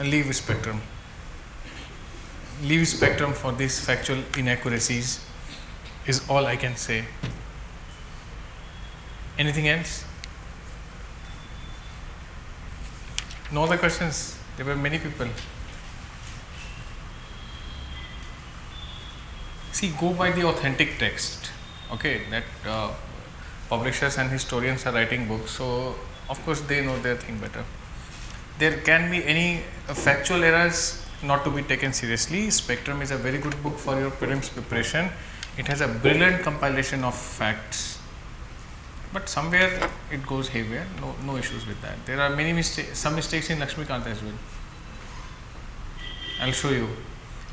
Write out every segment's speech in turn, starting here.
leave spectrum. Leave spectrum for these factual inaccuracies is all I can say. Anything else? No other questions? There were many people. See, go by the authentic text. Okay, that publishers and historians are writing books, so of course they know their thing better. There can be any factual errors not to be taken seriously. Spectrum is a very good book for your prelims preparation. It has a brilliant compilation of facts, but somewhere it goes haywire. No issues with that. There are many mistakes, some mistakes in Lakshmikant as well. I'll show you.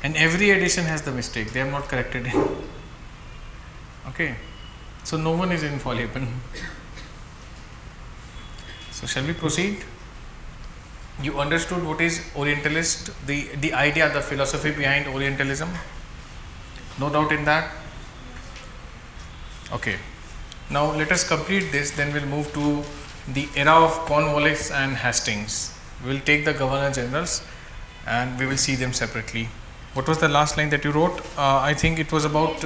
And every edition has the mistake. They have not corrected it. Okay, so no one is infallible. So shall we proceed? You understood what is Orientalist, the idea, the philosophy behind Orientalism? No doubt in that? Okay. Now let us complete this, then we'll move to the era of Cornwallis and Hastings. We'll take the Governor Generals and we will see them separately. What was the last line that you wrote? I think it was about...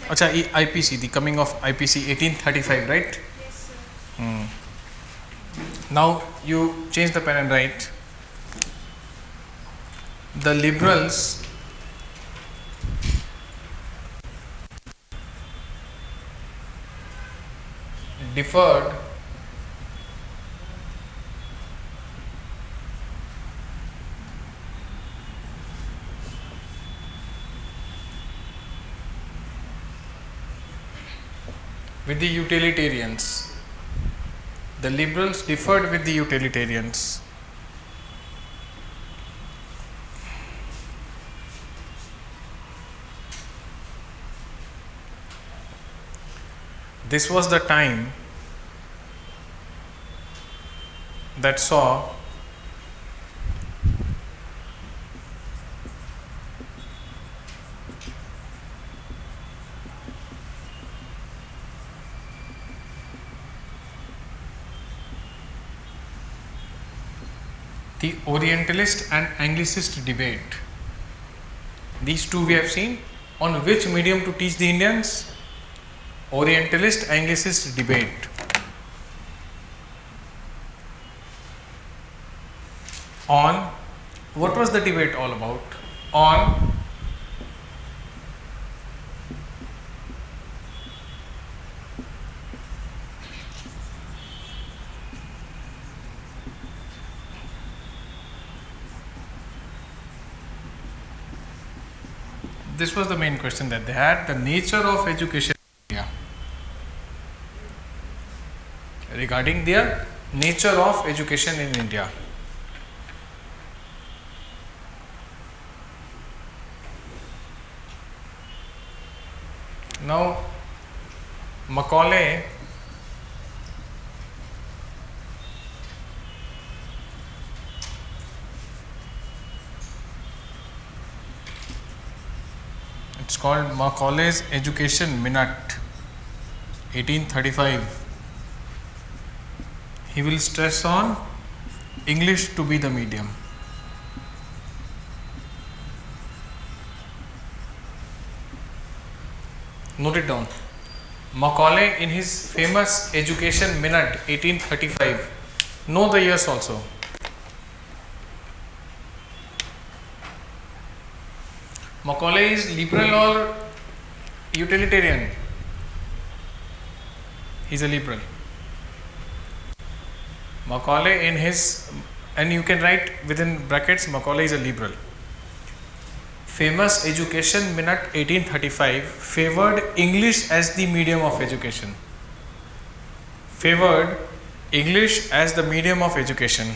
Acha, IPC, the coming of IPC 1835, right? Now you change the pen and write. The liberals differed with the utilitarians. The liberals differed with the utilitarians. This was the time that saw the Orientalist and Anglicist debate. These two we have seen. On which medium to teach the Indians? Orientalist Anglicist debate. On what was the debate all about? On this was the main question that they had, the nature of education in India. Regarding their nature of education in India. Now, Macaulay it's called Macaulay's Education Minute, 1835. He will stress on English to be the medium. Note it down. Macaulay in his famous Education Minute, 1835. Know the years also. Macaulay is liberal or utilitarian? He is a liberal. Macaulay in his, and you can write within brackets, Macaulay is a liberal. Famous Education Minute 1835 favored English as the medium of education. Favored English as the medium of education.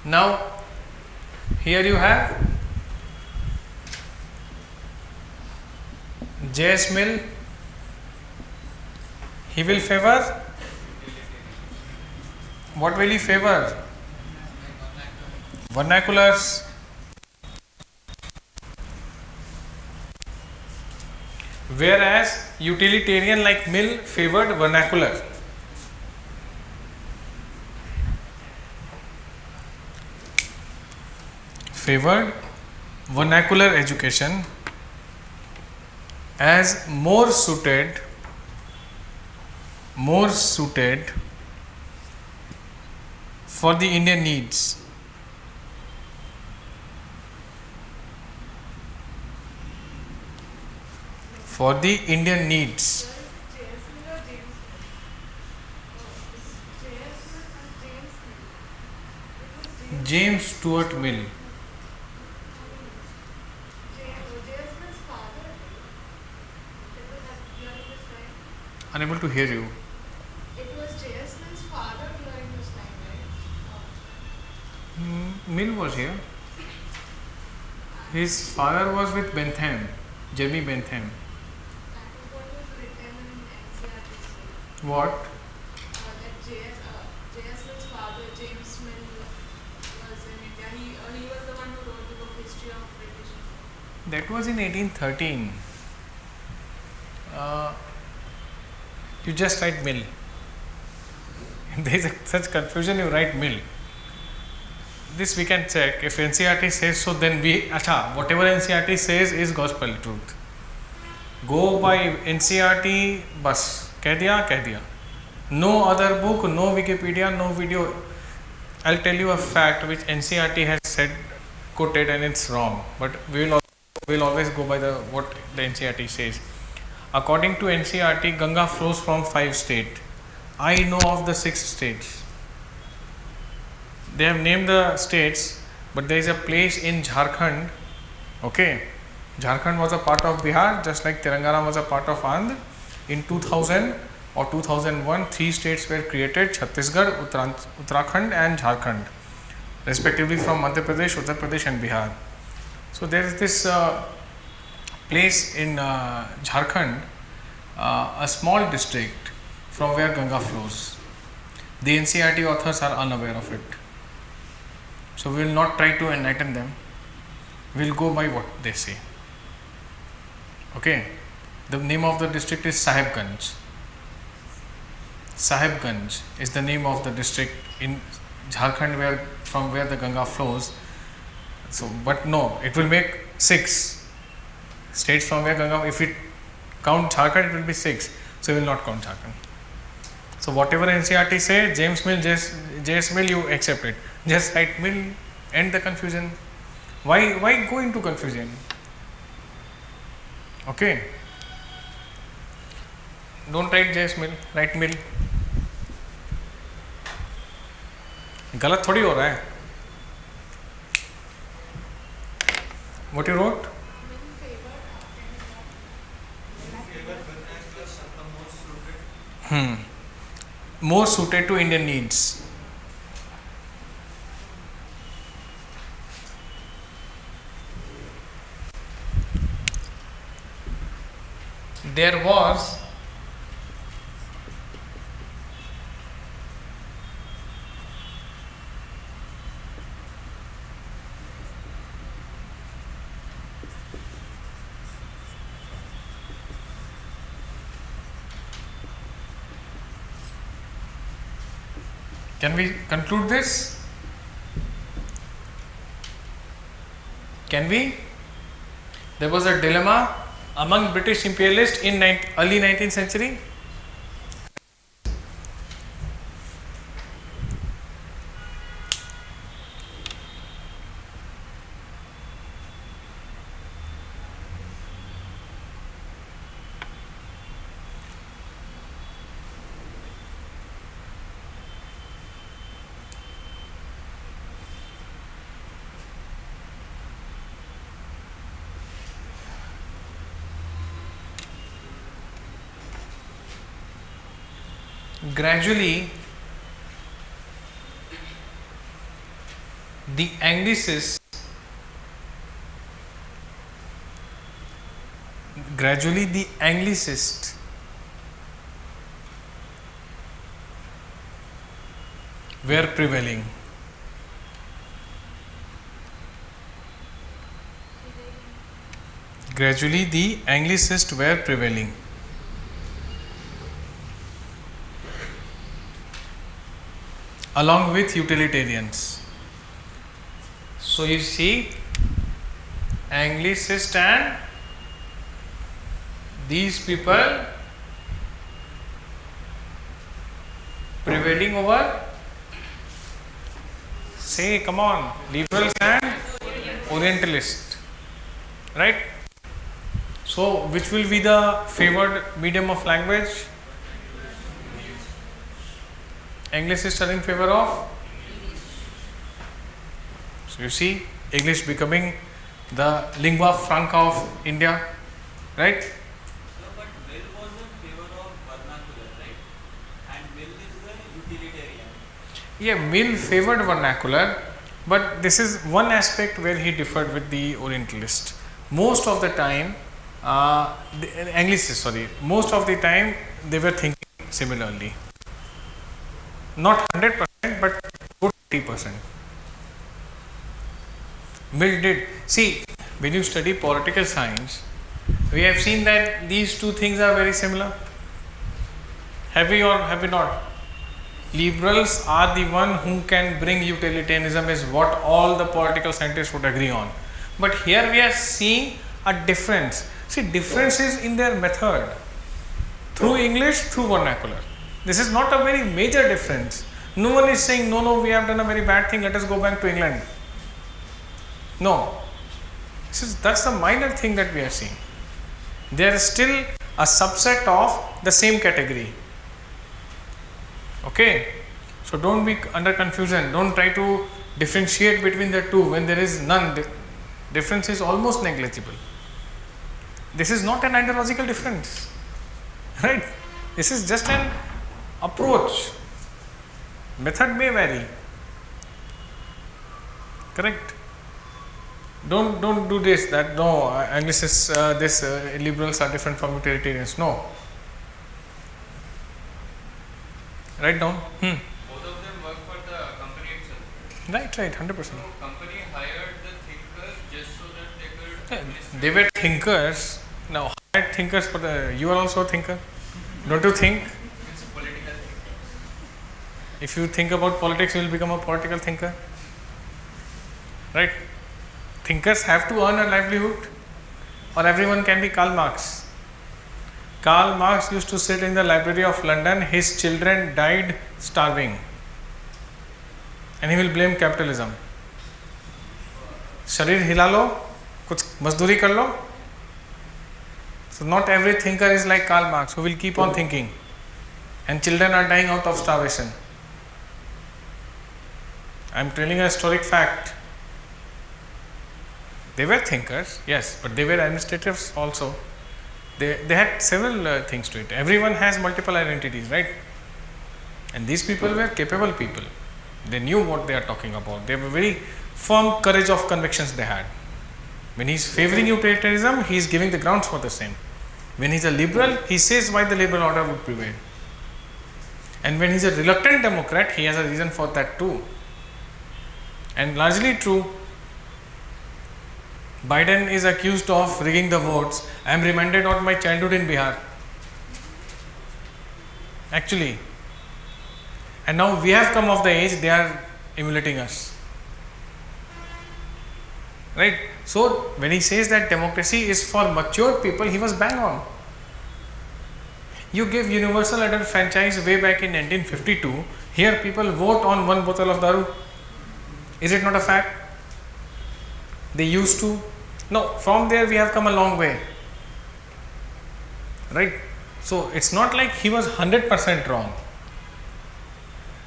Now, here you have J.S. Mill. He will favor. What will he favor? Vernaculars. whereas utilitarian like Mill favored vernacular. Favored vernacular education as more suited for the Indian needs. For the Indian needs. James Stuart Mill. Unable to hear you. It was J.S. Mill's father during his time, right? Mill was here. His father was with Bentham, Jeremy Bentham. That was what was written in NCRT. What? That J.S. Mill's father, James Mill, was in India. He was the one who wrote the book History of British India. That was in 1813. You just write Mill. If there is such confusion, you write Mill. This we can check. If NCRT says so, then whatever NCRT says is gospel truth. Go by NCRT, bas. कह दिया. No other book, no Wikipedia, no video. I'll tell you a fact which NCRT has said, quoted, and it's wrong. But we'll always go by what the NCRT says. According to NCRT, Ganga flows from 5 states. I know of the 6 states. They have named the states, but there is a place in Jharkhand. Okay, Jharkhand was a part of Bihar, just like Telangana was a part of Andhra. In 2000 or 2001, 3 states were created: Chhattisgarh, Uttarakhand, and Jharkhand, respectively from Madhya Pradesh, Uttar Pradesh, and Bihar. So there is this place in Jharkhand, a small district from where Ganga flows. The NCRT authors are unaware of it. So we will not try to enlighten them. We will go by what they say. Okay. The name of the district is Sahibganj. Sahibganj is the name of the district in Jharkhand from where the Ganga flows. So, but no, it will make 6 states from where Ganga. If we count Jharkhand, it will be 6. So we will not count Jharkhand. So whatever NCRT say, James Mill, JS Mill, you accept it. Just write Mill, end the confusion. Why go into confusion? Okay. Don't write JS Mill, write Mill. गलत थोड़ी हो रहा है. What you wrote? More suited to Indian needs. There was Can we conclude this? Can we? There was a dilemma among British imperialists in early 19th century. Gradually, the Anglicists were prevailing. Gradually, the Anglicists were prevailing. Along with utilitarians. So you see, Anglicist and these people prevailing over, say, come on, liberals and Orientalists, right? So, which will be the favored medium of language? Anglicists are in favor of. So, you see, English becoming the lingua franca of India, right? No, but Mill was in favor of vernacular, right? And Mill is the utilitarian. Yeah, Mill favored vernacular, but this is one aspect where he differed with the Orientalist. Most of the time, most of the time they were thinking similarly. Not 100%, but good 80%. Mill did. See, when you study political science, we have seen that these two things are very similar. Have we or have we not? Liberals are the one who can bring utilitarianism, is what all the political scientists would agree on. But here we are seeing a difference. See, difference is in their method. Through English, through vernacular. This is not a very major difference. No one is saying, no, we have done a very bad thing, let us go back to England. No. That's the minor thing that we are seeing. There is still a subset of the same category. Okay. So don't be under confusion. Don't try to differentiate between the two when there is none. The difference is almost negligible. This is not an ideological difference. Right? This is just an approach. Method may vary. Correct? Don't do this, that no, Anglicists, liberals are different from utilitarians. No. Write down. Both of them work for the company itself. Right, 100%. So company hired the thinkers just so that they could. They were thinkers. Now, hired thinkers for the. You are also a thinker. Don't you think? It's a political thing. If you think about politics, you will become a political thinker. Right? Thinkers have to earn a livelihood, or everyone can be Karl Marx. Karl Marx used to sit in the Library of London. His children died starving, and he will blame capitalism. शरीर हिला लो, कुछ मजदूरी कर लो. So not every thinker is like Karl Marx, who will keep on thinking, and children are dying out of starvation. I am telling a historic fact. They were thinkers, yes, but they were administrators also. They had several things to it. Everyone has multiple identities, right? And these people were capable people. They knew what they are talking about. They have a very firm courage of convictions they had. When he is favoring utilitarianism, he is giving the grounds for the same. When he is a liberal, he says why the liberal order would prevail. And when he is a reluctant Democrat, he has a reason for that too. And largely true. Biden is accused of rigging the votes. I am reminded of my childhood in Bihar. Actually. And now we have come of the age, they are emulating us. Right? So, when he says that democracy is for mature people, he was bang on. You gave universal adult franchise way back in 1952. Here people vote on one bottle of daru. Is it not a fact? They used to. No, from there we have come a long way. Right? So, it's not like he was 100% wrong.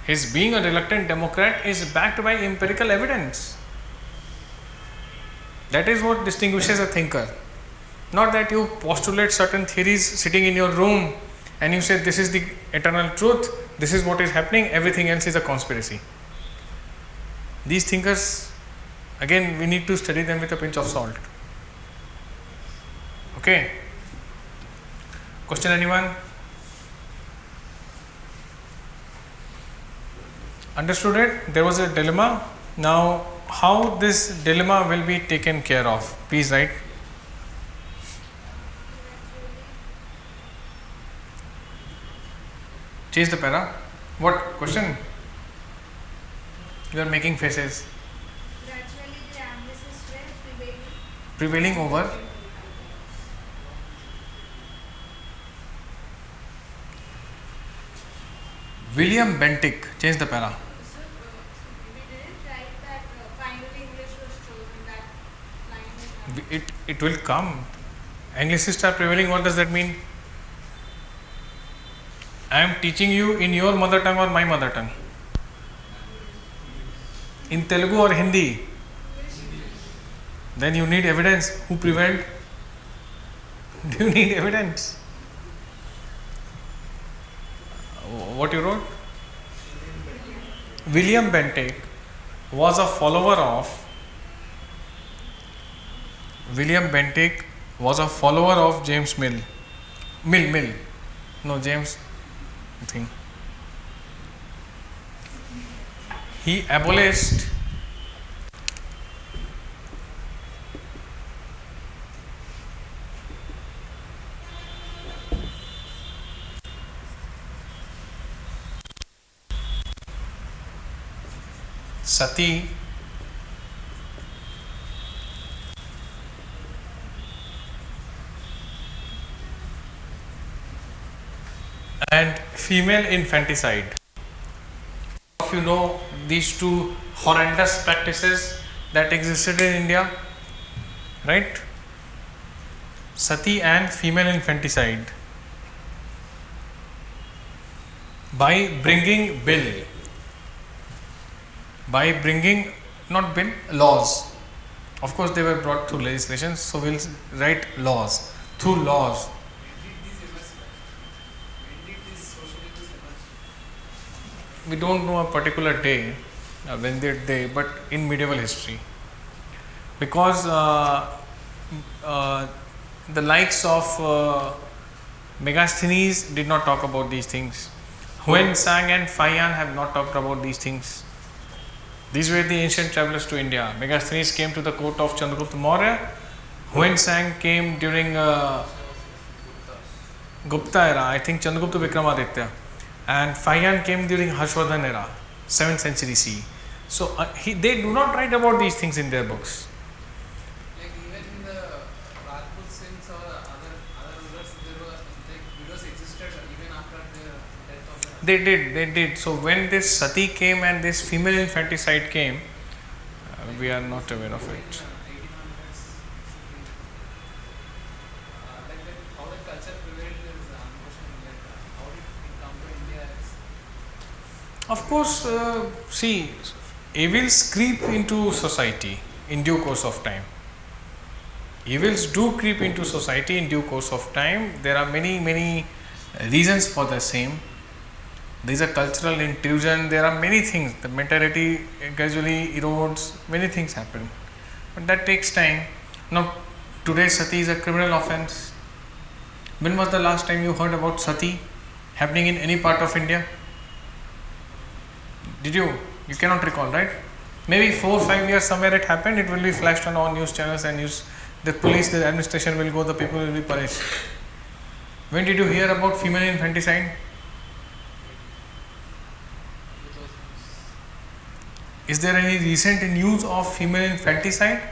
His being a reluctant Democrat is backed by empirical evidence. That is what distinguishes a thinker. Not that you postulate certain theories sitting in your room and you say this is the eternal truth, this is what is happening, everything else is a conspiracy. These thinkers, again, we need to study them with a pinch of salt. Okay? Question anyone? Understood it? There was a dilemma. Now, how this dilemma will be taken care of? Please write. Change the para. What question? You are making faces. Gradually, the Anglicists were Prevailing over. William Bentinck. Change the para. So, we didn't write that finally English was chosen, that line is not. It will come. Anglicists are prevailing. What does that mean? I am teaching you in your mother tongue or my mother tongue. In Telugu or Hindi. Then you need evidence. Who prevailed? Do you need evidence? What you wrote? William Bentinck was a follower of James Mill. Mill. No, James. I think. He abolished sati and female infanticide. If you know these two horrendous practices that existed in India, right? Sati and female infanticide. By bringing laws. Of course, they were brought through legislation, so we'll write laws. Through laws. We don't know a particular day when they, but in medieval history, because the likes of Megasthenes did not talk about these things. Huan Sang and Faiyan have not talked about these things. These were the ancient travelers to India. Megasthenes came to the court of Chandragupta Maurya. Huan Sang came during Gupta era, I think Chandragupta Vikramaditya. And Faiyan came during Harshvardhan era, 7th century CE. So they do not write about these things in their books. Like even in the Rajput Singhs or other rulers, there were like widows existed even after the death of the. They did. So when this sati came and this female infanticide came, we are not aware of it. 1800s. Like that, how the culture prevailed is unquestionable. Like how did it come to India? Of course, see, evils creep into society in due course of time. Evils do creep into society in due course of time. There are many reasons for the same. There is a cultural intrusion. There are many things. The mentality gradually erodes. Many things happen, but that takes time. Now, today sati is a criminal offence. When was the last time you heard about sati happening in any part of India? Did you? You cannot recall, right? Maybe 4 or 5 years somewhere it happened. It will be flashed on all news channels and news. The police, the administration will go. The people will be punished. When did you hear about female infanticide? Is there any recent news of female infanticide?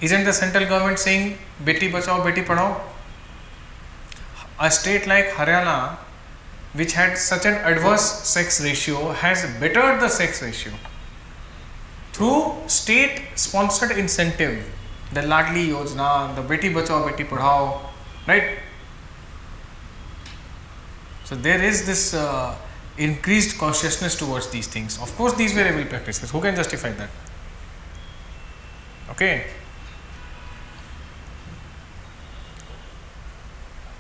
Isn't the central government saying Beti Bachao, Beti Padhao? A state like Haryana, which had such an adverse sex ratio, has bettered the sex ratio through state sponsored incentive, the Ladli Yojana, the Beti Bachao, Beti Padhao, right? So there is this increased consciousness towards these things. Of course, these were evil practices. Who can justify that? Okay.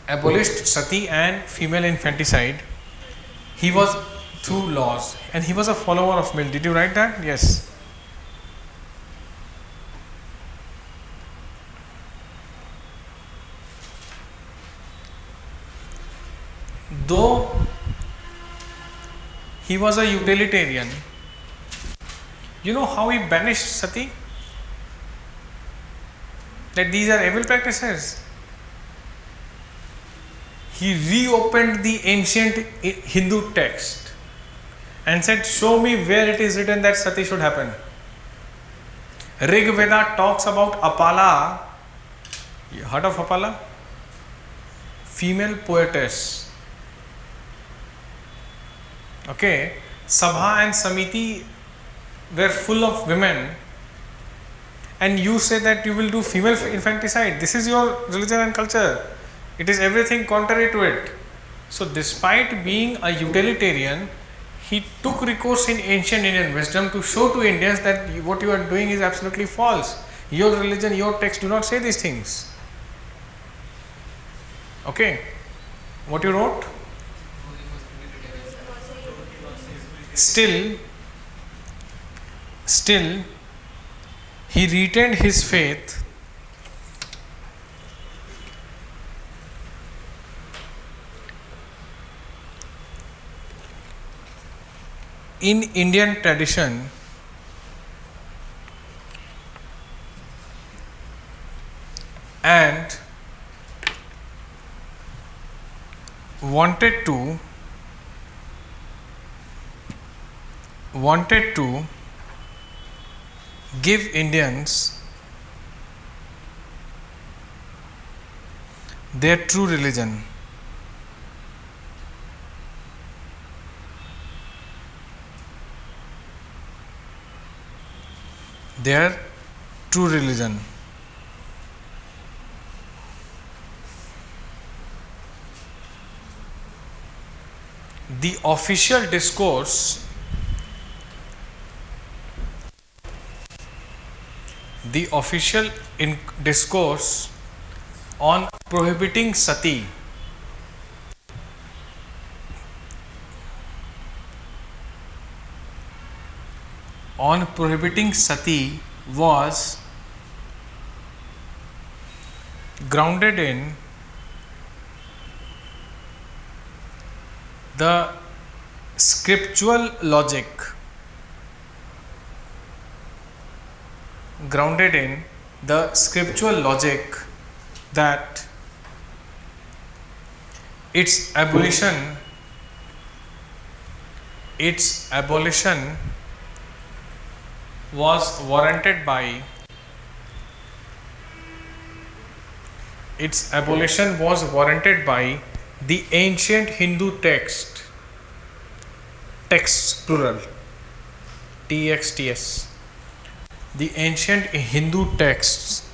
Abolished sati and female infanticide. He was through laws, and he was a follower of Mill. Did you write that? Yes. Though he was a utilitarian, you know how he banished sati? That these are evil practices. he reopened the ancient Hindu text and said, show me where it is written that sati should happen. Rig Veda talks about Apala. You heard of Apala? Female poetess. Okay. Sabha and Samiti were full of women, and you say that you will do female infanticide. This is your religion and culture. It is everything contrary to it. So despite being a utilitarian, he took recourse in ancient Indian wisdom to show to Indians that what you are doing is absolutely false. Your religion, your text do not say these things. Okay. What you wrote? Still, he retained his faith in Indian tradition and wanted to give Indians their true religion. Their true religion. The official discourse discourse on prohibiting sati was grounded in the scriptural logic, that its abolition was warranted by the ancient Hindu texts plural, TXTS, the ancient Hindu texts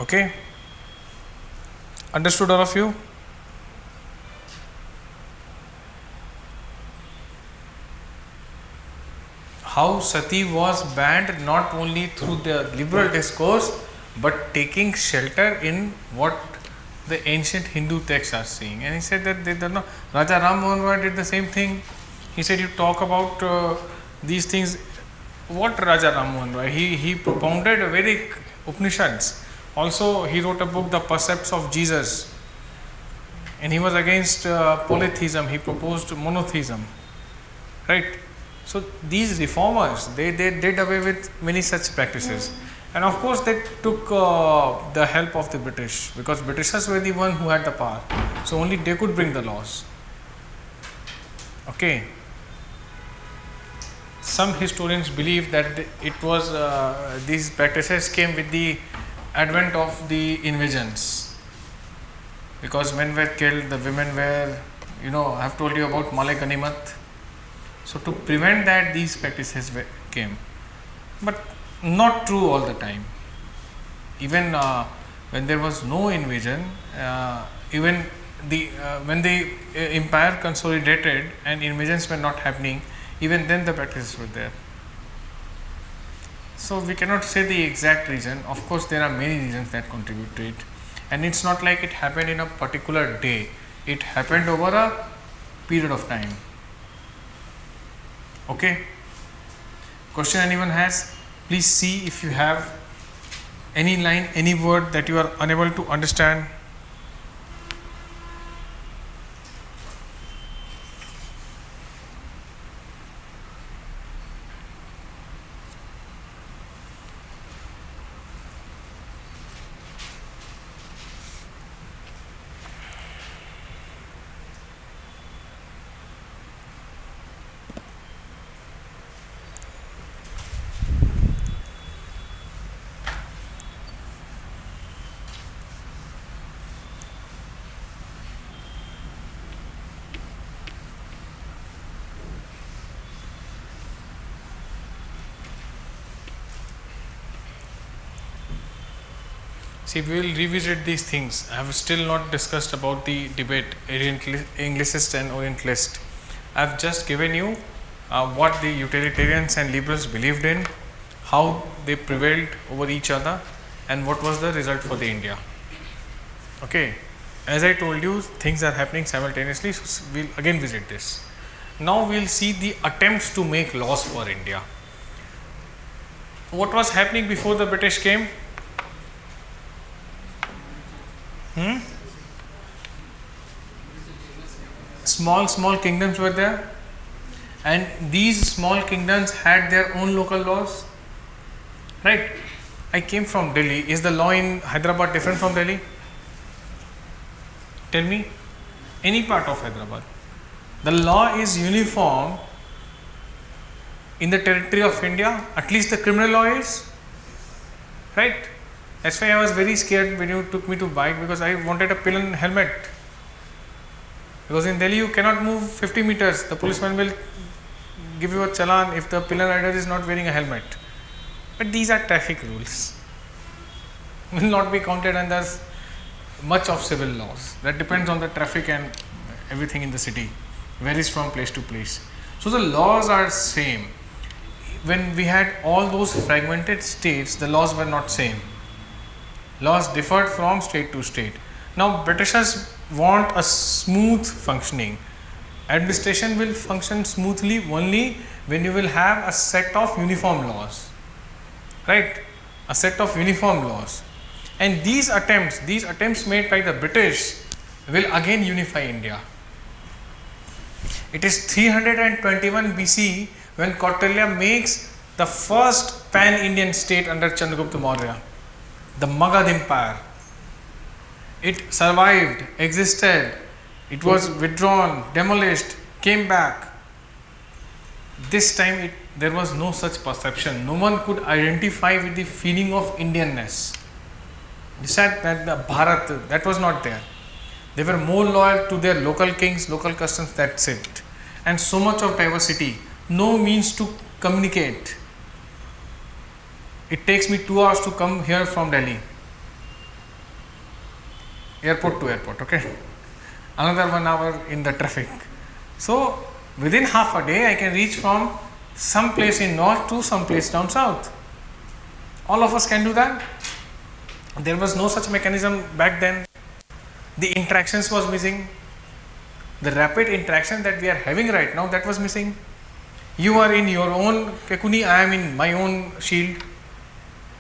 Okay, understood all of you? How sati was banned not only through the liberal discourse but taking shelter in what the ancient Hindu texts are saying. And he said that they did not. Raja Ram Mohan Roy did the same thing. He said, you talk about these things. What Raja Ram Mohan Roy? He propounded Vedic Upanishads. Also, he wrote a book, The Percepts of Jesus, and he was against polytheism. He proposed monotheism, right? So these reformers, they did away with many such practices, and of course they took the help of the British, because Britishers were the one who had the power. So only they could bring the laws. Okay. Some historians believe that it was these practices came with the advent of the invasions, because men were killed, the women were, I have told you about Malay Ganimat. So to prevent that, these practices came, but not true all the time. Even when there was no invasion, even when the empire consolidated and invasions were not happening, even then the practices were there. So we cannot say the exact reason. Of course, there are many reasons that contribute to it, and it's not like it happened in a particular day. It happened over a period of time. Okay. Question anyone has? Please see if you have any line, any word that you are unable to understand. See, we will revisit these things. I have still not discussed about the debate Anglicist and Orientalist. I have just given you what the utilitarians and liberals believed in, how they prevailed over each other, and what was the result for the India. Okay, as I told you, things are happening simultaneously, so we'll again visit this. Now we'll see the attempts to make laws for India. What was happening before the British came? Small kingdoms were there, and these small kingdoms had their own local laws, right? I came from Delhi. Is the law in Hyderabad different from Delhi? Tell me, any part of Hyderabad. The law is uniform in the territory of India, at least the criminal law is, right? That's why I was very scared when you took me to bike, because I wanted a pillion helmet. Because in Delhi you cannot move 50 meters. The policeman will give you a challan if the pillion rider is not wearing a helmet. But these are traffic rules. Will not be counted under much of civil laws. That depends on the traffic and everything in the city. Varies from place to place. So the laws are same. When we had all those fragmented states, the laws were not same. Laws differed from state to state. Now Britishers want a smooth functioning. Administration will function smoothly only when you will have a set of uniform laws, right? A set of uniform laws. And these attempts made by the British will again unify India. It is 321 BC when Kautilya makes the first pan-Indian state under Chandragupta Maurya, the Magad Empire. It survived, existed, it was withdrawn, demolished, came back. This time there was no such perception. No one could identify with the feeling of Indianness. You said that the Bharat, that was not there. They were more loyal to their local kings, local customs, that's it. And so much of diversity, no means to communicate. It takes me 2 hours to come here from Delhi. Airport to airport, okay? Another 1 hour in the traffic. So, within half a day, I can reach from some place in north to some place down south. All of us can do that. There was no such mechanism back then. The interactions was missing. The rapid interaction that we are having right now, that was missing. You are in your own Kekuni, I am in my own shield.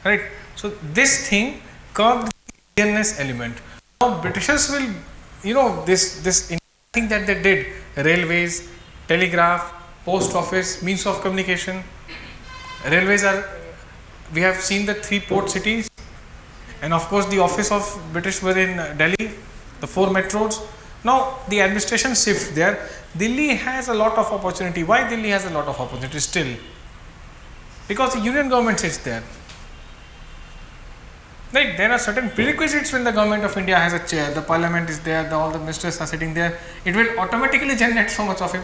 Right? So, this thing curbed the Indianness element. Now, Britishers will, this thing that they did, railways, telegraph, post office, means of communication. Railways we have seen the 3 port cities, and of course the office of British were in Delhi, the 4 metros. Now the administration shifts there. Delhi has a lot of opportunity. Why Delhi has a lot of opportunity still? Because the union government sits there. Right, there are certain prerequisites when the government of India has a chair, the parliament is there, all the ministers are sitting there. It will automatically generate so much of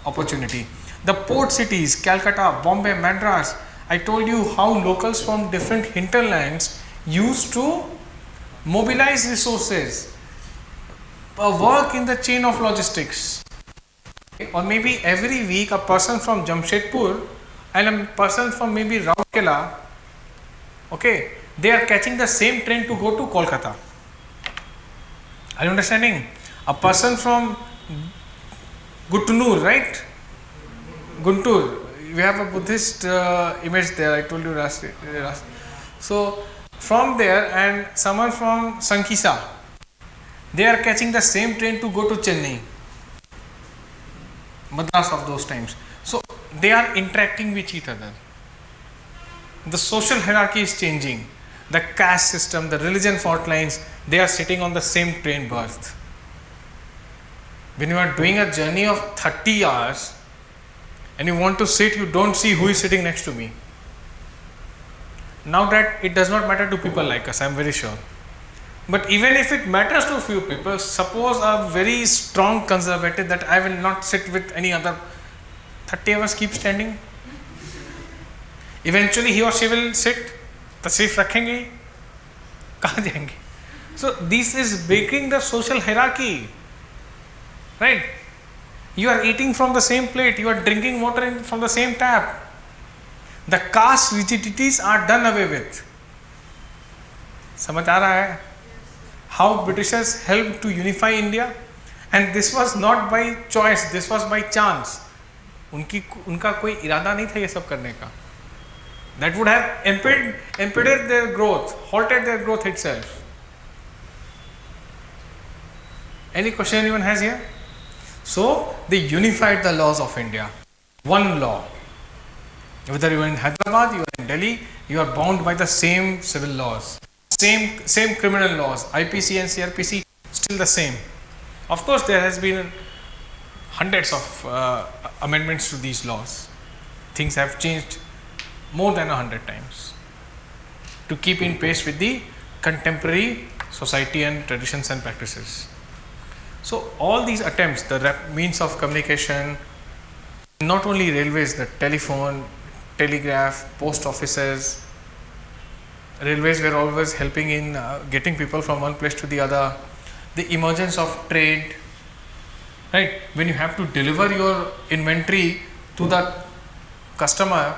opportunity. The port cities, Calcutta, Bombay, Madras, I told you how locals from different hinterlands used to mobilize resources, work in the chain of logistics. Or maybe every week a person from Jamshedpur and a person from maybe Rourkela, okay, they are catching the same train to go to Kolkata. Are you understanding? A person from Guttunur, right? Guntur. We have a Buddhist image there. I told you last. So from there, and someone from Sankisa, they are catching the same train to go to Chennai, Madras of those times. So they are interacting with each other. The social hierarchy is changing. The caste system, the religion fault lines, they are sitting on the same train berth. When you are doing a journey of 30 hours and you want to sit, you don't see who is sitting next to me. Now that it does not matter to people like us, I am very sure. But even if it matters to a few people, suppose a very strong conservative that I will not sit with any other, 30 hours keep standing. Eventually he or she will sit, तशरीफ रखेंगे, कहाँ जाएंगे? So this is breaking the social hierarchy, right? You are eating from the same plate, you are drinking water from the same tap. The caste rigidities are done away with. समझ आ रहा है? How Britishers helped to unify India, and this was not by choice, this was by chance. उनका कोई इरादा नहीं था ये सब करने का. That would have impeded their growth, halted their growth itself. Any question anyone has here? So they unified the laws of India. One law. Whether you are in Hyderabad, you are in Delhi, you are bound by the same civil laws, same criminal laws. IPC and CRPC still the same. Of course, there has been hundreds of amendments to these laws. Things have changed more than 100 times to keep in pace with the contemporary society and traditions and practices. So all these attempts, the means of communication, not only railways, the telephone, telegraph, post offices, railways were always helping in getting people from one place to the other. The emergence of trade, right? When you have to deliver your inventory to the customer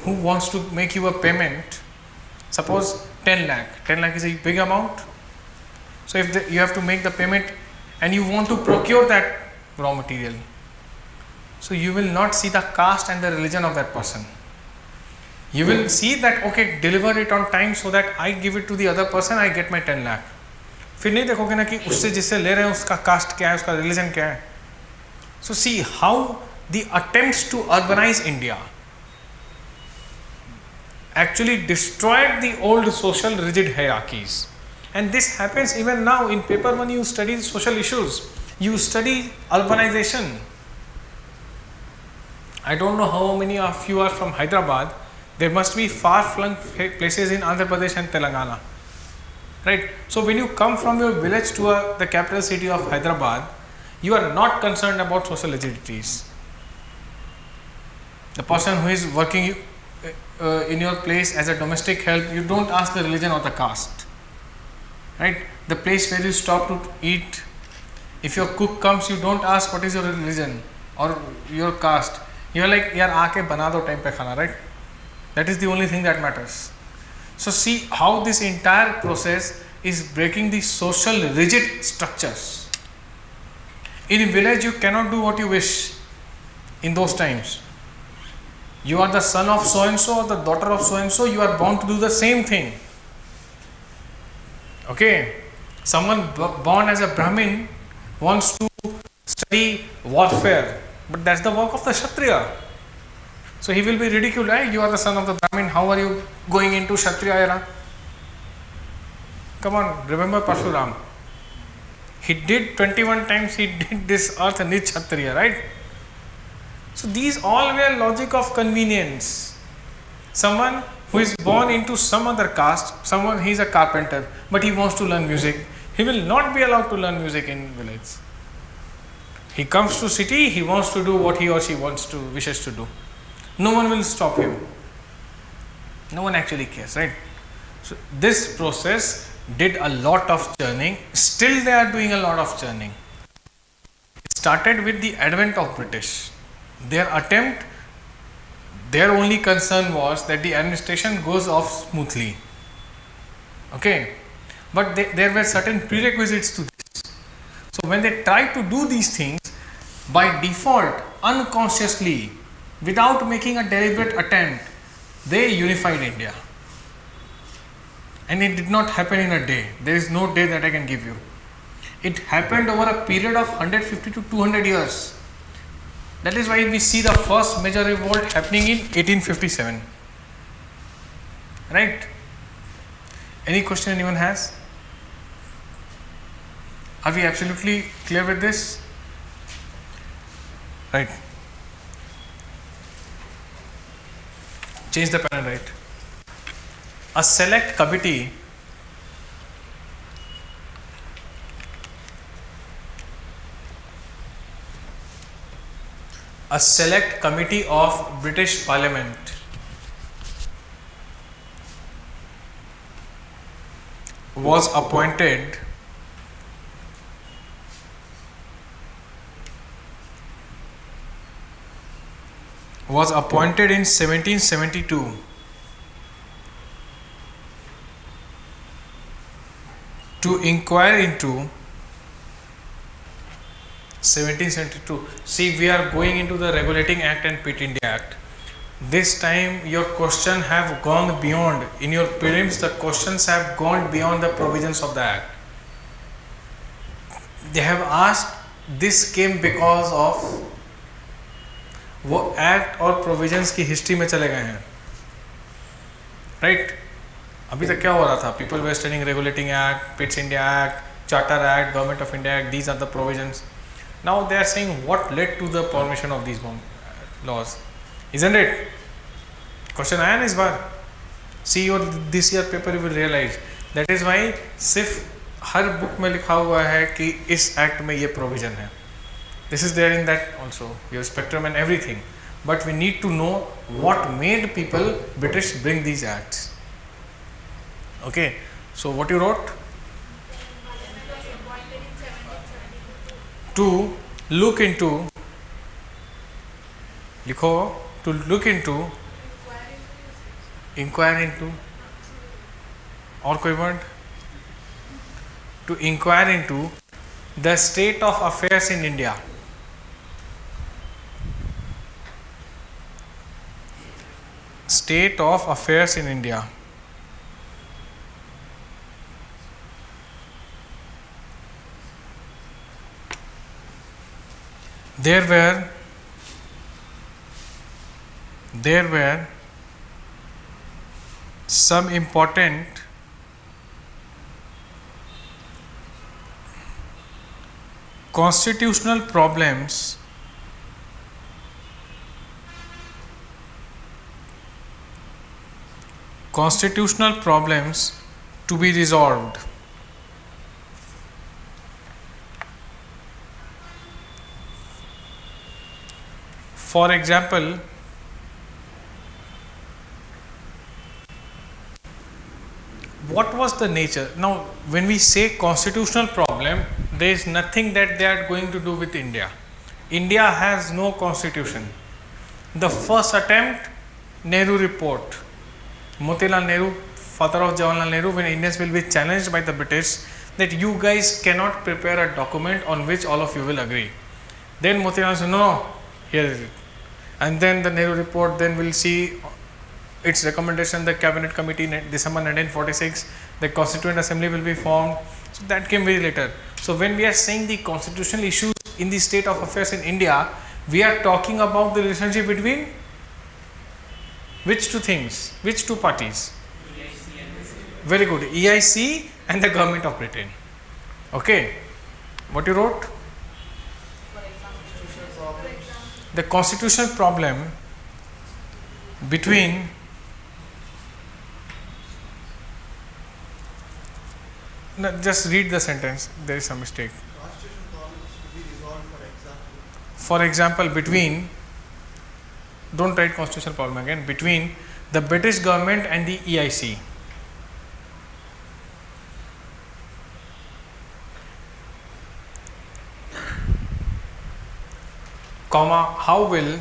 who wants to make you a payment, suppose 10 lakh is a big amount. So if you have to make the payment and you want to procure that raw material, so you will not see the caste and the religion of that person. You will see that, okay, deliver it on time so that I give it to the other person, I get my 10 lakh. फिर नहीं देखोगे ना कि उससे जिससे ले रहे हैं उसका कास्ट क्या है, उसका रिलीजन क्या है. So see how the attempts to urbanize India actually destroyed the old social rigid hierarchies. And this happens even now in paper when you study social issues. You study urbanization. I don't know how many of you are from Hyderabad. There must be far-flung places in Andhra Pradesh and Telangana. Right? So when you come from your village to the capital city of Hyderabad, you are not concerned about social rigidities. The person who is working in your place as a domestic help, you don't ask the religion or the caste. Right? The place where you stop to eat, if your cook comes, you don't ask what is your religion or your caste. You are like, yaar aake bana do time pe khana, right? That is the only thing that matters. So see how this entire process is breaking the social rigid structures. In a village, you cannot do what you wish in those times. You are the son of so and so or the daughter of so and so, you are bound to do the same thing. Okay, someone born as a Brahmin wants to study warfare, but that's the work of the Kshatriya. So he will be ridiculed. Hey, you are the son of the Brahmin, how are you going into Kshatriya era? Come on, remember Parshuram. He did 21 times, he did this earth and it's Kshatriya, right? So these all were logic of convenience. Someone who is born into some other caste, someone, he is a carpenter, but he wants to learn music, he will not be allowed to learn music in village. He comes to city, he wants to do what he or she wishes to do. No one will stop him. No one actually cares, right? So this process did a lot of churning. Still they are doing a lot of churning. It started with the advent of British. Their attempt, their only concern was that the administration goes off smoothly. Okay. But there were certain prerequisites to this. So when they tried to do these things, by default, unconsciously, without making a deliberate attempt, they unified India. And it did not happen in a day. There is no day that I can give you. It happened over a period of 150 to 200 years. That is why we see the first major revolt happening in 1857. Right? Any question anyone has? Are we absolutely clear with this? Right. Change the panel, right? A select committee of British Parliament was appointed in 1772 to inquire into 1772. See, we are going into the Regulating Act and Pitt India Act. This time your question have gone beyond, in your prelims the questions have gone beyond the provisions of the act. They have asked, this came because of, वो act और provisions की history में चले गए हैं, right? अभी तक क्या हो रहा था? People were studying Regulating Act, Pitt's India Act, Charter Act, Government of India Act, these are the provisions. Now they are saying what led to the formation of these laws, isn't it? Question आया ना इस बार. See your this year paper you will realize. That is why सिर्फ हर book में लिखा हुआ है कि इस एक्ट में ये प्रोविजन है. This is there in that also, your spectrum and everything. But we need to know what made people, British, bring these acts. Okay, so what you wrote? Parliament was appointed in 1772. To look into, likho, to look into, inquire into, और कोई word? To inquire into the state of affairs in India. State of affairs in India. There were some important constitutional problems to be resolved. For example, what was the nature? Now, when we say constitutional problem, there is nothing that they are going to do with India. India has no constitution. The first attempt, Nehru Report. Motilal Nehru, father of Jawaharlal Nehru, when Indians will be challenged by the British that you guys cannot prepare a document on which all of you will agree. Then Motilal said, no, here is it. And then the Nehru Report, then we'll see its recommendation, the Cabinet Committee, December 1946, the Constituent Assembly will be formed. So that came very later. So when we are saying the constitutional issues in the state of affairs in India, we are talking about the relationship between which two things, which two parties? Very good, EIC and the government of Britain. Okay, what you wrote? The constitutional problem between no, just read the sentence, there is some mistake. Constitutional problems to be resolved, For example, between, don't write constitutional problem again, between the British government and the EIC. Comma, how will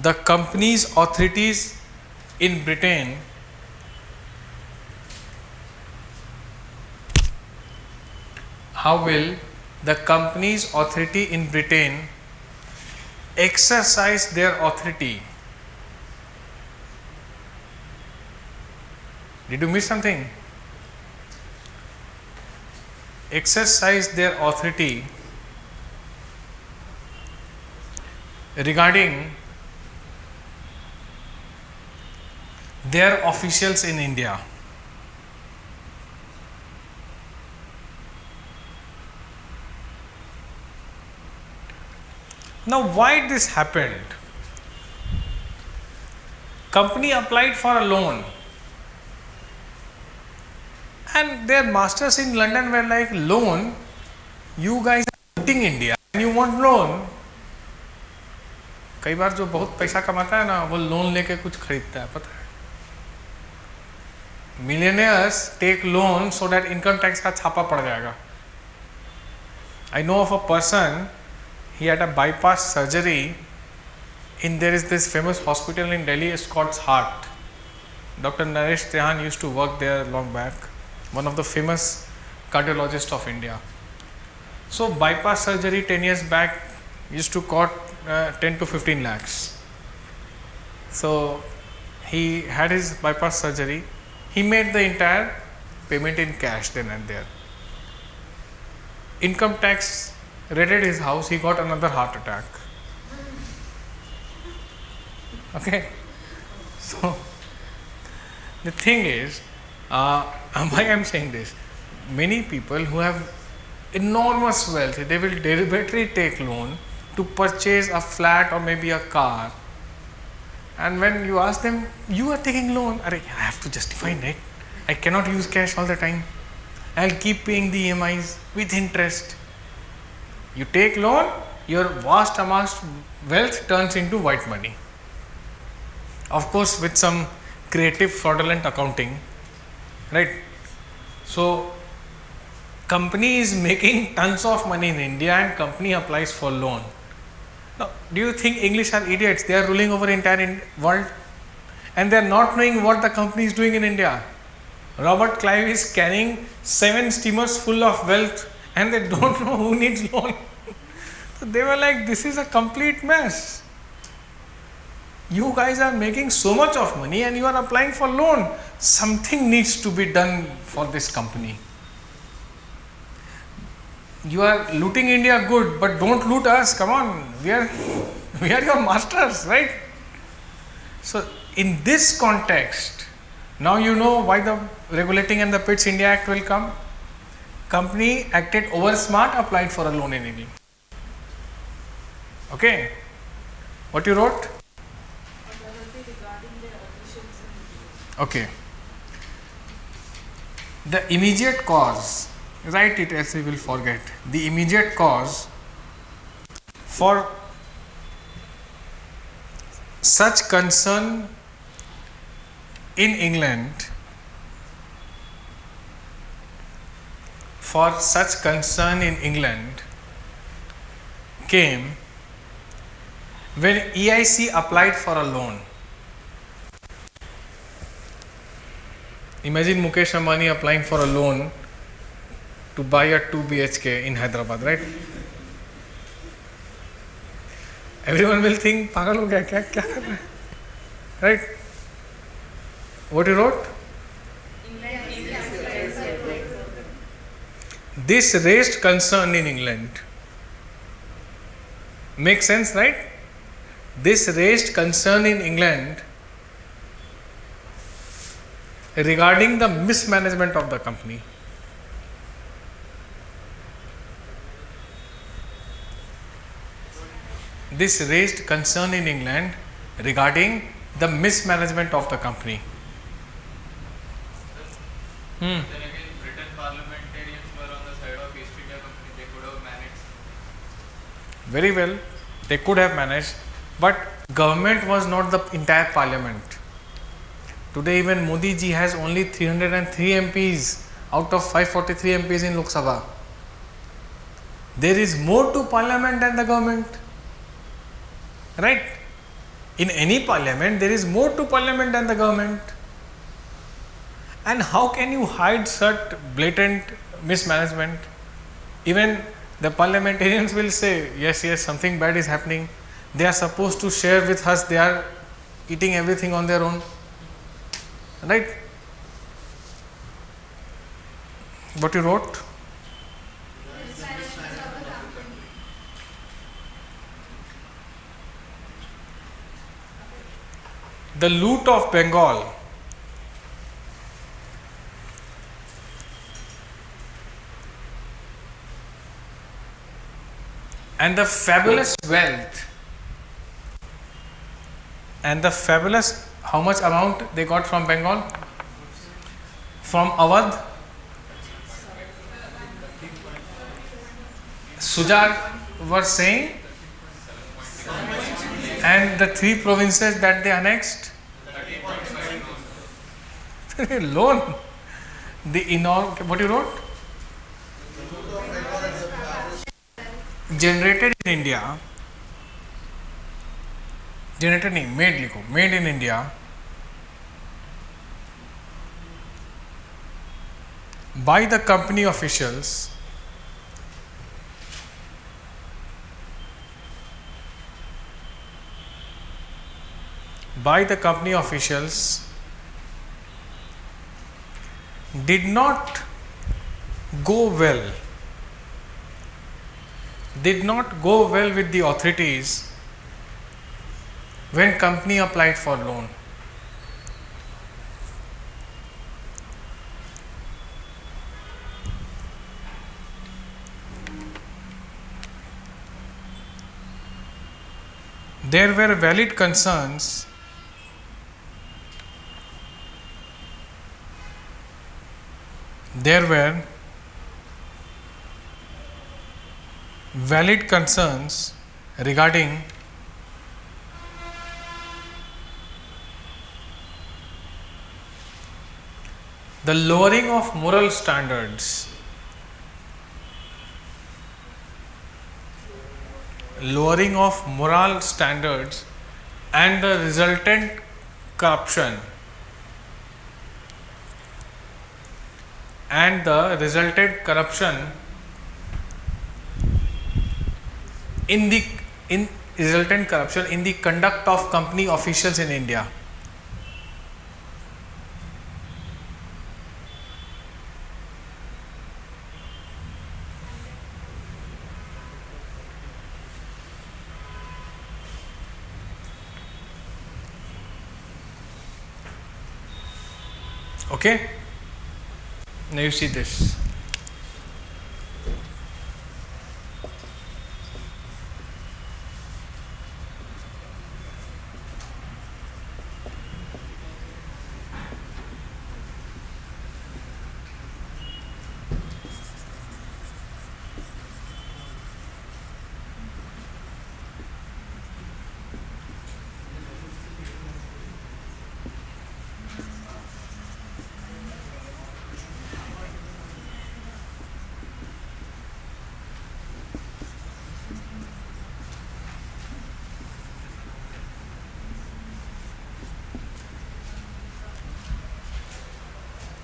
the company's authorities in Britain exercise their authority? Did you miss something? Exercise their authority regarding their officials in India. Now, why this happened? Company applied for a loan, and their masters in London were like, loan? You guys are looting India and you want loan? कई बार जो बहुत पैसा कमाता है ना, वो loan लेके कुछ खरीदता है, पता है? millionaires take loan so that income tax का छापा पड़ जाएगा. I know of a person, he had a bypass surgery in, there is this famous hospital in Delhi, Scott's Heart. Dr. Naresh Trehan used to work there long back, one of the famous cardiologists of India. So bypass surgery 10 years back used to cost 10 to 15 lakhs. So he had his bypass surgery. He made the entire payment in cash then and there. Income tax raided his house. He got another heart attack. Okay. So the thing is, why I am saying this? Many people who have enormous wealth, they will deliberately take loan to purchase a flat or maybe a car. And when you ask them, you are taking loan, I have to justify it. I cannot use cash all the time. I'll keep paying the EMIs with interest. You take loan, your vast amassed wealth turns into white money. Of course, with some creative fraudulent accounting, right? So, company is making tons of money in India and company applies for loan. Now, do you think English are idiots? They are ruling over entire world and they are not knowing what the company is doing in India. Robert Clive is carrying 7 steamers full of wealth and they don't know who needs loan. So they were like, this is a complete mess. You guys are making so much of money and you are applying for loan. Something needs to be done for this company. You are looting India good, but don't loot us. Come on, we are your masters, right? So in this context, now you know why the Regulating and the PITS India Act will come. Company acted over smart, applied for a loan in England. Okay, what you wrote? Okay. The immediate cause, write it as we will forget. The immediate cause for such concern in England, came when EIC applied for a loan. Imagine Mukesh Ambani applying for a loan to buy a 2 BHK in Hyderabad, right? Everyone will think, pagal ho gaya, kya kar raha hai? Right? What you wrote? This raised concern in England. Makes sense, right? This raised concern in England regarding the mismanagement of the company. This raised concern in England regarding the mismanagement of the company. Then again, Britain parliamentarians were on the side of East India Company. They could have managed. Very well, they could have managed, but government was not the entire parliament. Today even Modi ji has only 303 MPs out of 543 MPs in Lok Sabha. There is more to parliament than the government. Right? In any parliament, there is more to parliament than the government. And how can you hide such blatant mismanagement? Even the parliamentarians will say, yes, something bad is happening. They are supposed to share with us, they are eating everything on their own. Right? What you wrote? The loot of Bengal and the fabulous wealth and the fabulous, how much amount they got from Bengal? From Awadh? Sujar was saying, and the 3 provinces that they annexed, Loan. What you wrote? Generated in India. Generated नहीं, made लिखो. Made in India by the company officials did not go well with the authorities when company applied for loan. There were valid concerns regarding the lowering of moral standards, and the resultant corruption in the conduct of company officials in India. Okay, now you see this.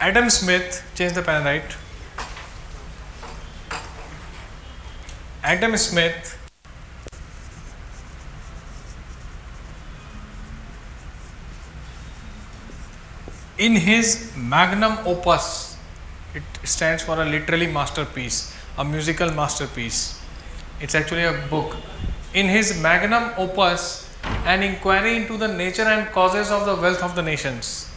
Adam Smith, change the pen, right? Adam Smith in his magnum opus, it stands for a literally masterpiece, a musical masterpiece. It's actually a book. In his magnum opus, an inquiry into the nature and causes of the wealth of the nations.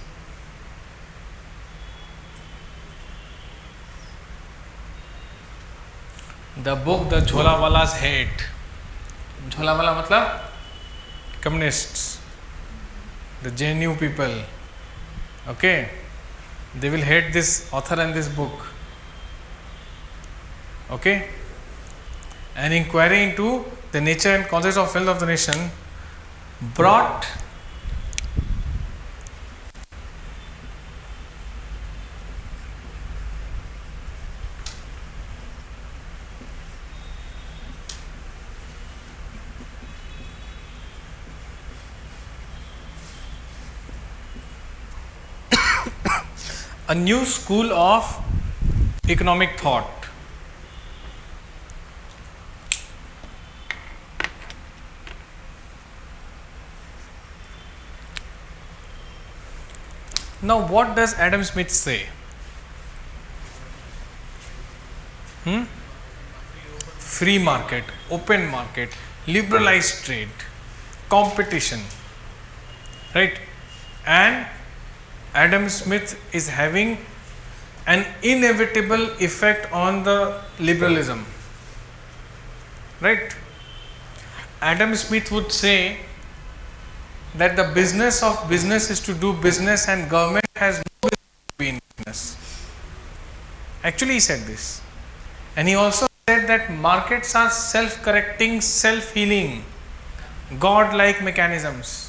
The book the Jholawala's hate. Jholawala matlab communists, the JNU people. Okay, they will hate this author and this book. Okay, an inquiry into the nature and causes of wealth of the nation brought a new school of economic thought. Now, what does Adam Smith say? Free market, open market, liberalized trade, competition, right? And Adam Smith is having an inevitable effect on the liberalism, right? Adam Smith would say that the business of business is to do business and government has no business to be in business. Actually, he said this. And he also said that markets are self-correcting, self-healing, God-like mechanisms.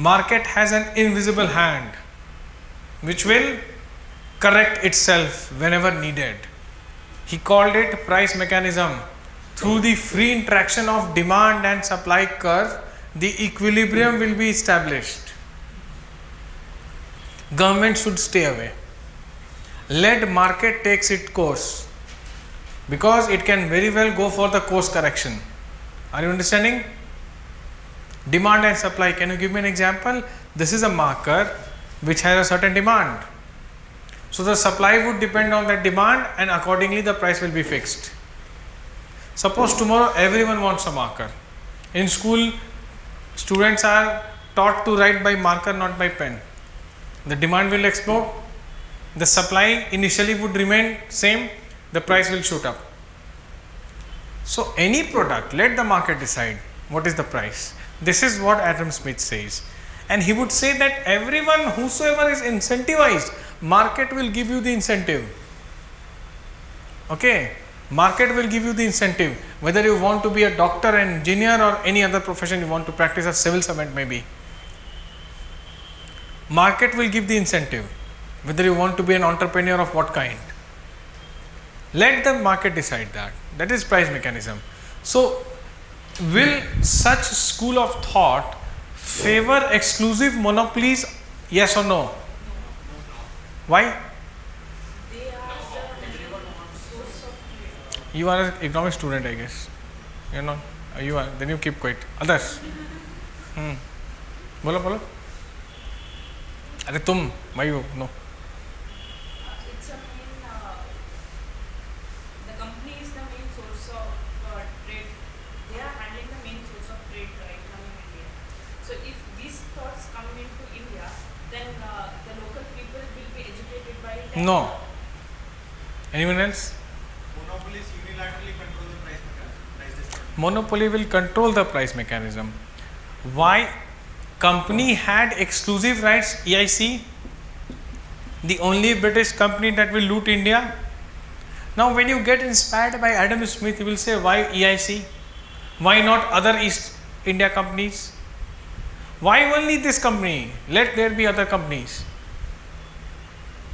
Market has an invisible hand which will correct itself whenever needed. He called it price mechanism. Through the free interaction of demand and supply curve, the equilibrium will be established. Government should stay away. Let market takes its course, because it can very well go for the course correction. Are you understanding? Demand and supply. Can you give me an example? This is a marker which has a certain demand. So the supply would depend on that demand, and accordingly the price will be fixed. Suppose tomorrow everyone wants a marker. In school, students are taught to write by marker, not by pen. The demand will explode. The supply initially would remain same. The price will shoot up. So any product, let the market decide what is the price. This is what Adam Smith says. And he would say that everyone, whosoever is incentivized, market will give you the incentive. Okay, market will give you the incentive. Whether you want to be a doctor, an engineer, or any other profession you want to practice, a civil servant maybe. Market will give the incentive. Whether you want to be an entrepreneur of what kind. Let the market decide that. That is price mechanism. So, will such school of thought favor exclusive monopolies? Yes or no? Why? You are an economics student, I guess. You are not. You are. Then you keep quiet. Others. बोलो बोलो. अरे तुम, why you no? It's a main, the company is the main source of trade. They are handling the main source of trade right now in India. So if these thoughts come into India, then the local people will be educated by it. No. Anyone else? Monopolies unilaterally control the price mechanism, price discovery. Monopoly will control the price mechanism. Why? Company had exclusive rights, EIC, the only British company that will loot India. Now when you get inspired by Adam Smith, you will say, why EIC? Why not other East India companies? Why only this company? Let there be other companies.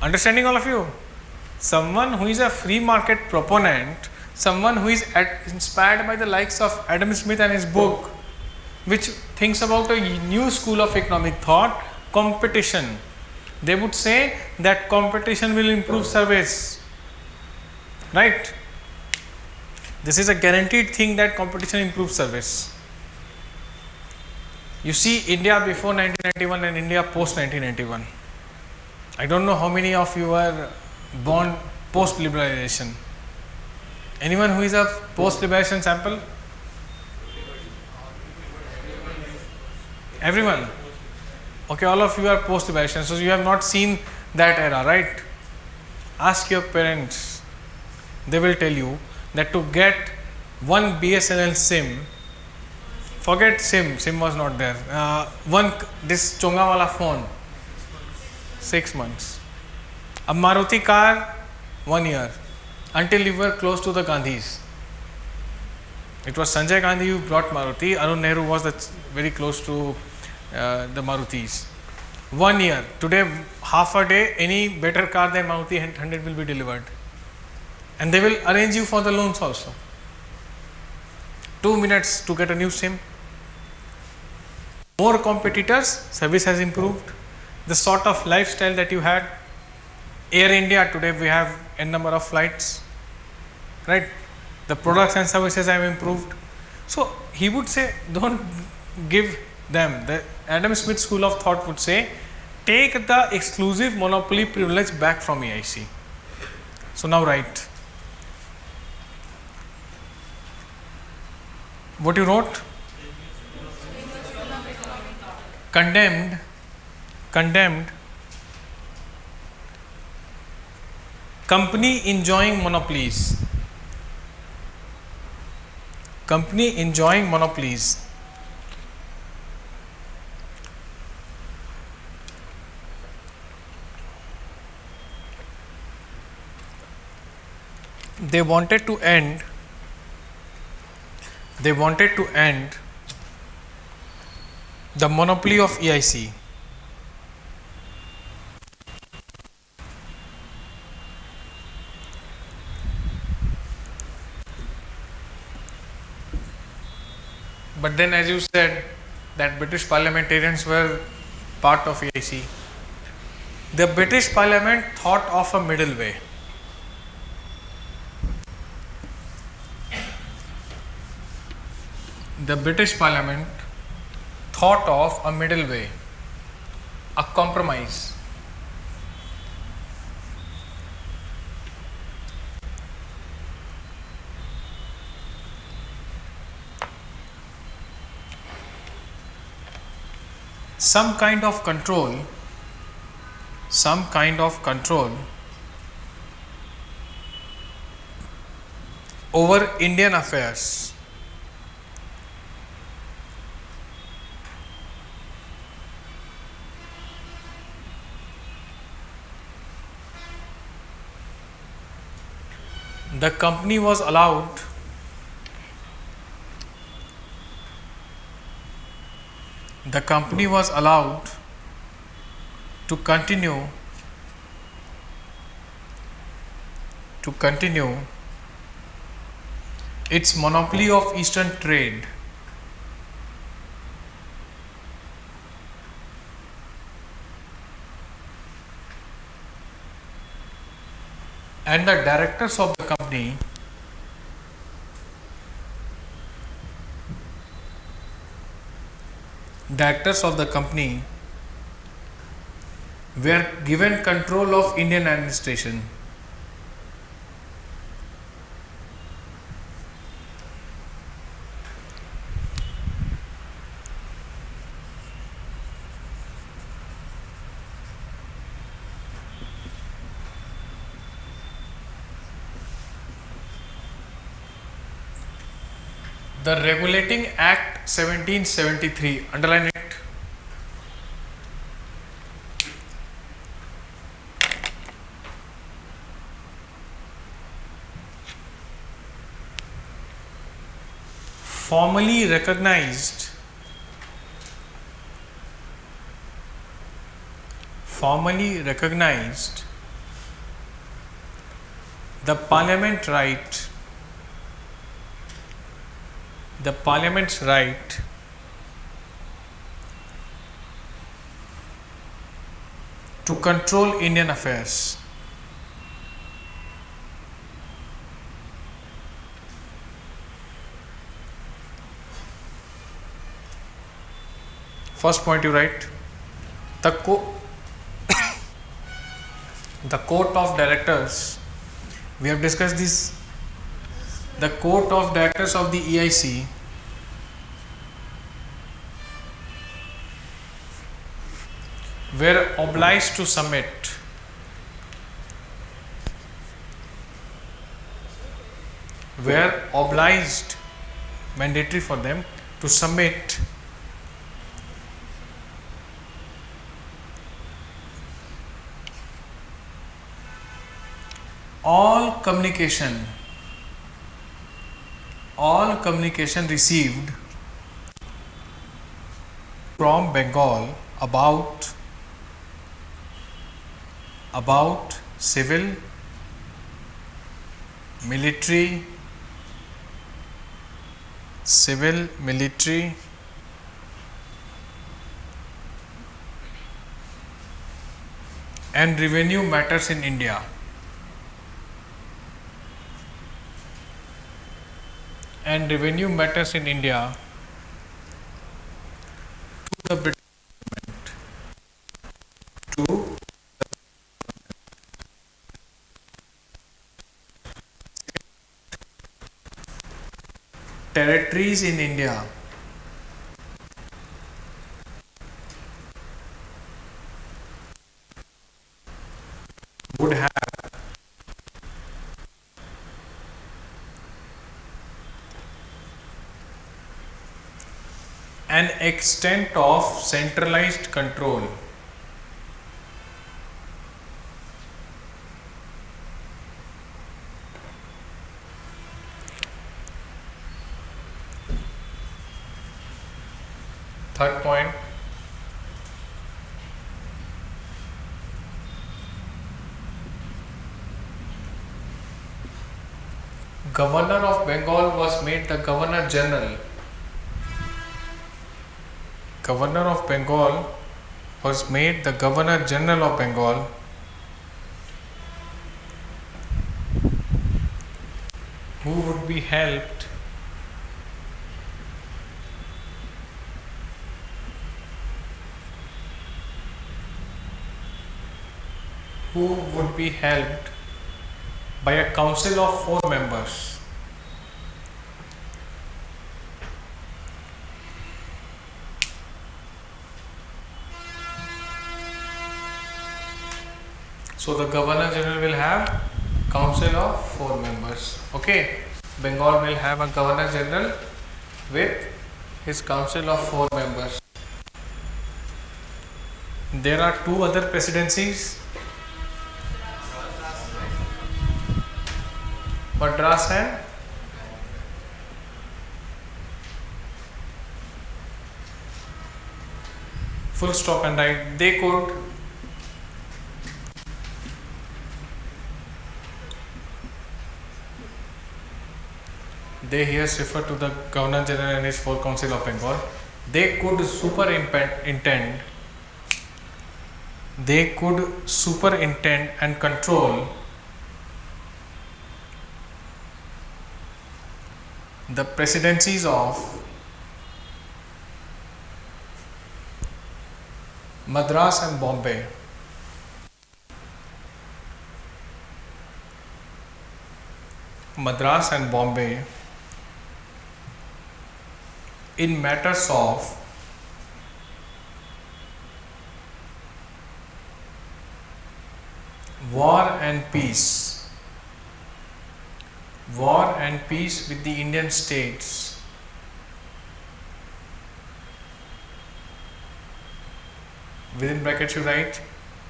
Understanding all of you? Someone who is a free market proponent, someone who is inspired by the likes of Adam Smith and his book, which thinks about a new school of economic thought, competition. They would say that competition will improve service. Right? This is a guaranteed thing that competition improves service. You see India before 1991 and India post 1991. I don't know how many of you were born post liberalization. Anyone who is a post liberalization sample? Everyone? Okay, all of you are post liberalization, so you have not seen that era, right? Ask your parents. They will tell you that to get one BSNL SIM, forget SIM was not there. This Chonga wala phone, 6 months. A Maruti car, 1 year, until you were close to the Gandhis. It was Sanjay Gandhi who brought Maruti. Arun Nehru was very close to the Marutis. 1 year. Today, half a day, any better car than Maruti 100 will be delivered. And they will arrange you for the loans also. 2 minutes to get a new SIM. More competitors, service has improved. The sort of lifestyle that you had. Air India, today we have n number of flights. Right? The products and services have improved. So he would say, don't give them. The Adam Smith school of thought would say, take the exclusive monopoly privilege back from EIC. So now write. What you wrote? Condemned. Company enjoying monopolies. Company enjoying monopolies. They wanted to end the monopoly of EIC. but then as you said that British parliamentarians were part of EIC. The British Parliament thought of a middle way. The British Parliament thought of a middle way, a compromise. Some kind of control over Indian affairs. The company was allowed to continue its monopoly of eastern trade. And the directors of the company were given control of Indian administration. The Regulating Act 1773, underline it. Formally recognized the Parliament's right to control Indian affairs. First point you write, the court of directors, we have discussed this, the court of directors of the EIC were obliged to submit mandatory for them to submit all communication received from Bengal about civil, military and revenue matters in India. To the British government, to territories in India would have an extent of centralized control. Third point, Governor of Bengal was made the Governor General Governor of Bengal was made the Governor General of Bengal, who would be helped by a council of 4 members. So the Governor General will have council of 4 members. Okay, Bengal will have a Governor General with his council of 4 members. There are 2 other presidencies, Madras and full stop and write. They here refer to the Governor General and his 4 Council of Bengal. They could superintend and control the presidencies of Madras and Bombay. Madras and Bombay in matters of war and peace with the Indian states, within brackets you write,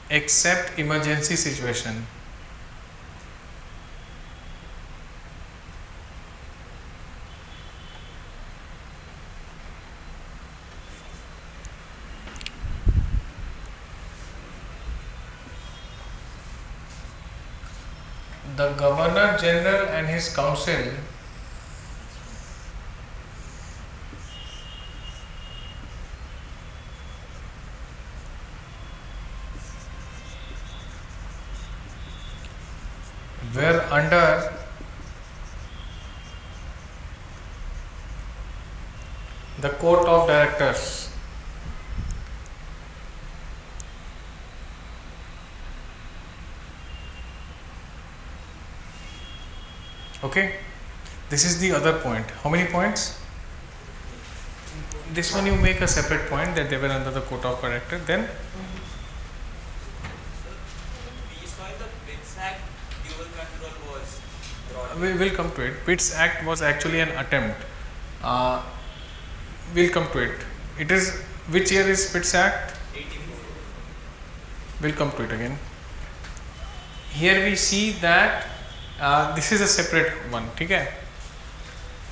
except emergency situation. The Governor General and his council were under the Court of Directors. Okay, this is the other point. How many points? This one you make a separate point that they were under the Court of Directors. Then We saw in the Pitts Act, dual control was brought. we will come to it. Pitts Act was actually an attempt. We'll come to it. It is, which year is Pitts Act? 84. We'll come to it again. Here we see that this is a separate one. Okay,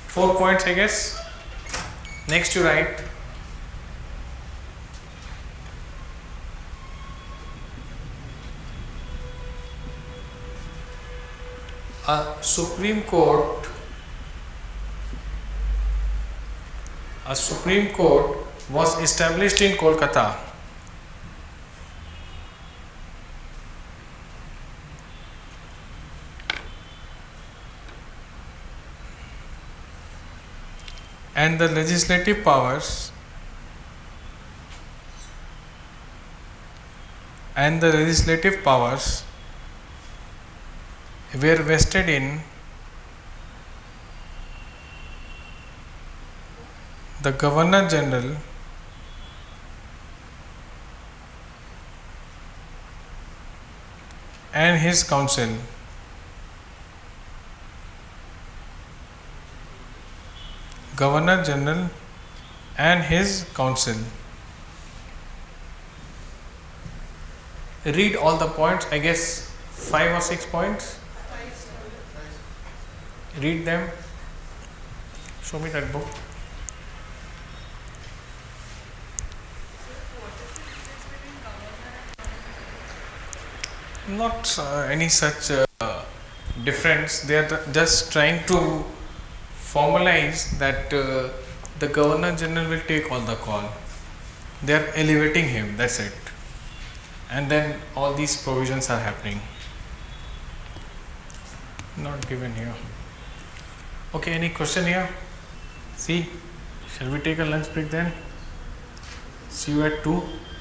4 points I guess. Next you write a Supreme Court was established in Kolkata. And the legislative powers were vested in the Governor General and his council. Governor General and his council. Read all the points, I guess 5 or 6 points. Read them. Show me that book. Not any such difference. They are just trying to formalize that the Governor General will take all the call. they are elevating him, that's it. And then all these provisions are happening. Not given here. Okay, any question here? See, shall we take a lunch break then? See you at 2.